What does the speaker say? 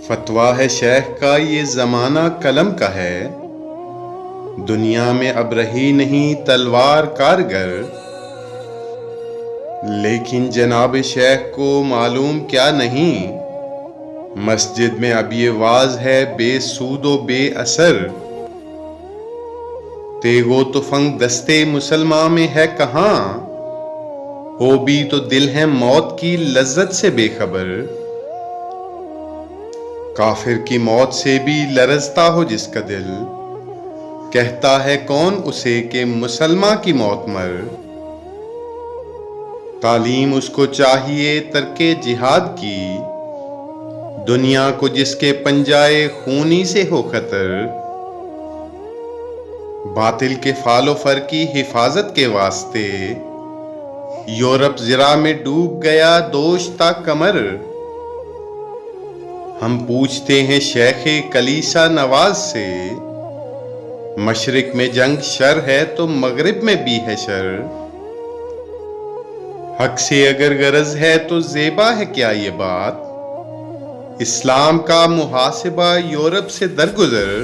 فتویٰ ہے شیخ کا یہ زمانہ قلم کا ہے، دنیا میں اب رہی نہیں تلوار کارگر۔ لیکن جناب شیخ کو معلوم کیا نہیں، مسجد میں اب یہ واز ہے بے سود و بے اثر۔ تیغ و تفنگ دستے مسلماں میں ہے کہاں، ہو بھی تو دل ہے موت کی لذت سے بے خبر۔ کافر کی موت سے بھی لرزتا ہو جس کا دل، کہتا ہے کون اسے کہ مسلماں کی موت مر۔ تعلیم اس کو چاہیے ترک جہاد کی، دنیا کو جس کے پنجائے خونی سے ہو خطر۔ باطل کے فال و فر کی حفاظت کے واسطے، یورپ زرا میں ڈوب گیا دوش تا کمر۔ ہم پوچھتے ہیں شیخ کلیسا نواز سے، مشرق میں جنگ شر ہے تو مغرب میں بھی ہے شر۔ حق سے اگر غرض ہے تو زیبا ہے کیا یہ بات، اسلام کا محاسبہ یورپ سے درگزر۔